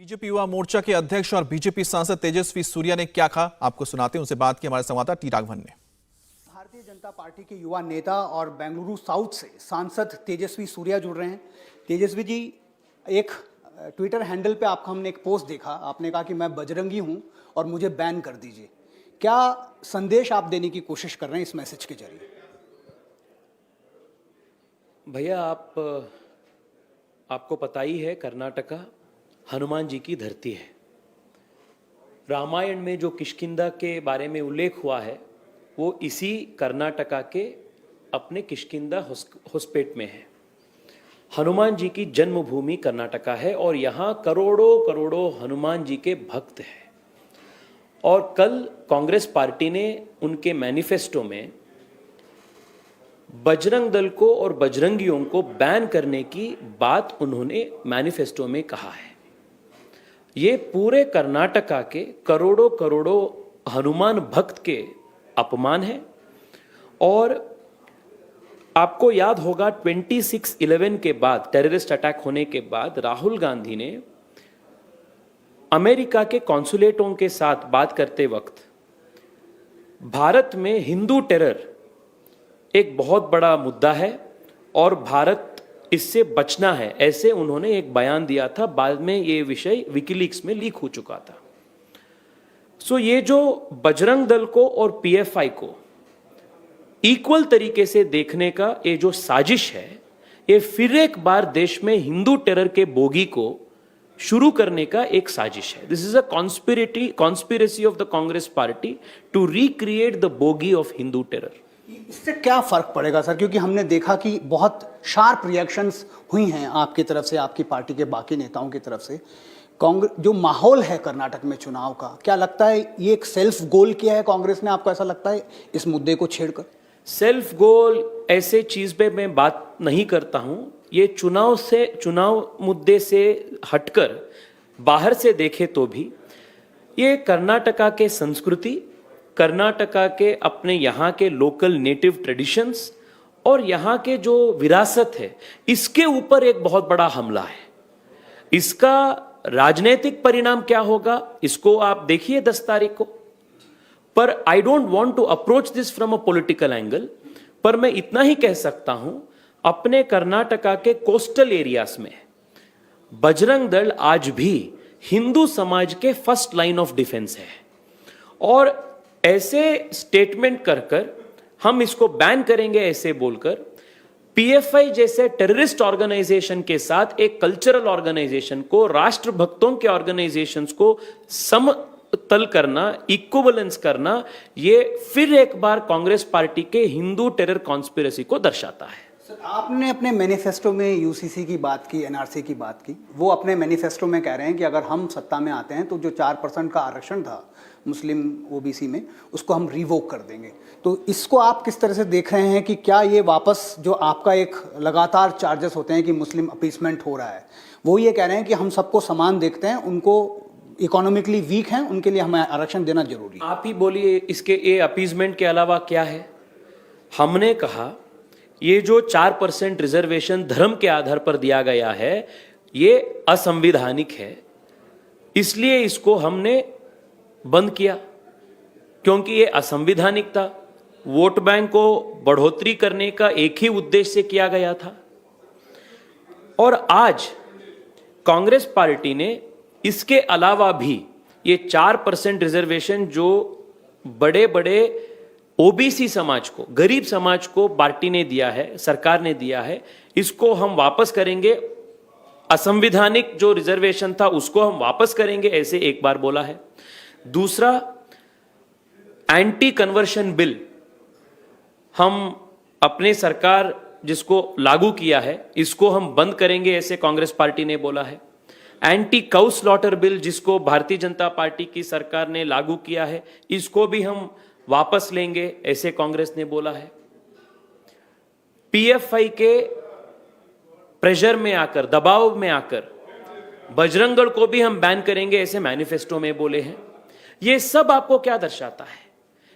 BJP Yuva Morcha के अध्यक्ष और बीजेपी सांसद तेजस्वी सूर्या ने क्या कहा, आपको सुनाते हैं। उनसे बात की हमारे संवाददाता टी राघवन ने। भारतीय जनता पार्टी के युवा नेता और बेंगलुरु साउथ से सांसद तेजस्वी सूर्या जुड़ रहे हैं। तेजस्वी जी, एक ट्विटर हैंडल पे आपका हमने एक पोस्ट देखा, आपने कहा कि मैं बजरंगी हूं और मुझे बैन कर दीजिए। क्या संदेश आप देने की कोशिश कर रहे हैं इस मैसेज के जरिए? भैया, आपको पता ही है, कर्नाटका हनुमान जी की धरती है। रामायण में जो किष्किंधा के बारे में उल्लेख हुआ है वो इसी कर्नाटका के अपने किष्किंधा होस्पेट में है। हनुमान जी की जन्मभूमि कर्नाटका है और यहाँ करोड़ों करोड़ों हनुमान जी के भक्त हैं। और कल कांग्रेस पार्टी ने उनके मैनिफेस्टो में बजरंग दल को और बजरंगियों को बैन करने की बात उन्होंने मैनिफेस्टो में कहा है। ये पूरे कर्नाटका के करोड़ों करोड़ों हनुमान भक्त के अपमान है। और आपको याद होगा 26/11 के बाद, टेररिस्ट अटैक होने के बाद, राहुल गांधी ने अमेरिका के कॉन्सुलेटों के साथ बात करते वक्त भारत में हिंदू टेरर एक बहुत बड़ा मुद्दा है और भारत इससे बचना है, ऐसे उन्होंने एक बयान दिया था। बाद में ये विषय विकीलीक्स में लीक हो चुका था। सो ये जो बजरंग दल को और पीएफआई को इक्वल तरीके से देखने का ये जो साजिश है, ये फिर एक बार देश में हिंदू टेरर के बोगी को शुरू करने का एक साजिश है। This is a conspiracy of the Congress party to recreate the bogey of Hindu terror. इससे क्या फर्क पड़ेगा सर? क्योंकि हमने देखा कि बहुत शार्प रिएक्शंस हुई हैं आपकी तरफ से, आपकी पार्टी के बाकी नेताओं की तरफ से। कांग्रेस जो माहौल है कर्नाटक में चुनाव का, क्या लगता है ये एक सेल्फ गोल किया है कांग्रेस ने? आपको ऐसा लगता है इस मुद्दे को छेड़कर? सेल्फ गोल ऐसे चीज पे मैं बात नहीं करता हूं। ये चुनाव मुद्दे से हटकर बाहर से देखे तो भी ये कर्नाटका के संस्कृति, कर्नाटका के अपने यहाँ के लोकल नेटिव ट्रेडिशंस और यहाँ के जो विरासत है, इसके ऊपर एक बहुत बड़ा हमला है। इसका राजनीतिक परिणाम क्या होगा इसको आप देखिए 10 तारीख को। पर I don't want to approach this from a political angle. पर मैं इतना ही कह सकता हूं, अपने कर्नाटका के कोस्टल एरियाज में बजरंग दल आज भी हिंदू समाज के फर्स्ट लाइन ऑफ डिफेंस है। और ऐसे स्टेटमेंट कर हम इसको बैन करेंगे ऐसे बोलकर पीएफआई जैसे टेररिस्ट ऑर्गेनाइजेशन के साथ एक कल्चरल ऑर्गेनाइजेशन को, राष्ट्रभक्तों के ऑर्गेनाइजेशंस को समतल करना, इक्विवेलेंस करना, ये फिर एक बार कांग्रेस पार्टी के हिंदू टेरर कॉन्स्पिरेसी को दर्शाता है। सर, आपने अपने मैनिफेस्टो में यूसीसी की बात की, एनआरसी की बात की। वो अपने मैनिफेस्टो में कह रहे हैं कि अगर हम सत्ता में आते हैं तो जो 4% का आरक्षण था मुस्लिम ओबीसी में, उसको हम रिवोक कर देंगे। तो इसको आप किस तरह से देख रहे हैं कि क्या ये वापस जो आपका एक लगातार चार्जेस होते हैं कि मुस्लिम अपीसमेंट हो रहा है, वो ये कह रहे हैं कि हम सबको समान देखते हैं, उनको इकोनॉमिकली वीक हैं, उनके लिए हमें आरक्षण देना जरूरी है? आप ही बोलिए, इसके ये अपीजमेंट के अलावा क्या है? हमने कहा ये जो 4% रिजर्वेशन धर्म के आधार पर दिया गया है, ये असंवैधानिक है, इसलिए इसको हमने बंद किया, क्योंकि ये असंवैधानिक था। वोट बैंक को बढ़ोतरी करने का एक ही उद्देश्य से किया गया था। और आज कांग्रेस पार्टी ने इसके अलावा भी ये 4% रिजर्वेशन जो बड़े बड़े ओबीसी समाज को, गरीब समाज को पार्टी ने दिया है, सरकार ने दिया है, इसको हम वापस करेंगे। असंवैधानिक जो रिजर्वेशन था उसको हम वापस करेंगे, ऐसे एक बार बोला है। दूसरा, एंटी कन्वर्शन बिल हम अपने सरकार जिसको लागू किया है, इसको हम बंद करेंगे, ऐसे कांग्रेस पार्टी ने बोला है। एंटी काउ स्लॉटर बिल जिसको भारतीय जनता पार्टी की सरकार ने लागू किया है, इसको भी हम वापस लेंगे, ऐसे कांग्रेस ने बोला है। पीएफआई के प्रेशर में आकर, दबाव में आकर बजरंग दल को भी हम बैन करेंगे, ऐसे मैनिफेस्टो में बोले हैं। ये सब आपको क्या दर्शाता है?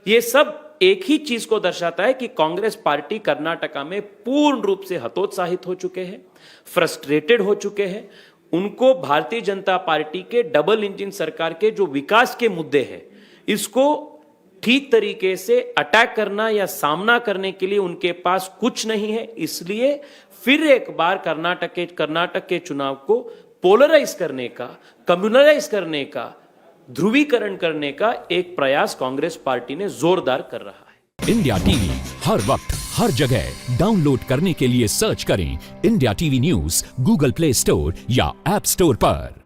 ये सब एक ही चीज को दर्शाता है कि कांग्रेस पार्टी कर्नाटका में पूर्ण रूप से हतोत्साहित हो चुके हैं, फ्रस्ट्रेटेड हो चुके हैं। उनको भारतीय जनता पार्टी के डबल इंजन सरकार के जो विकास के मुद्दे हैं, इसको ठीक तरीके से अटैक करना या सामना करने के लिए उनके पास कुछ नहीं है। इसलिए फिर एक बार कर्नाटक के चुनाव को पोलराइज करने का, कम्युनलाइज करने का, ध्रुवीकरण करने का एक प्रयास कांग्रेस पार्टी ने जोरदार कर रहा है। इंडिया टीवी हर वक्त हर जगह डाउनलोड करने के लिए सर्च करें India TV news Google play store या ऐप स्टोर पर।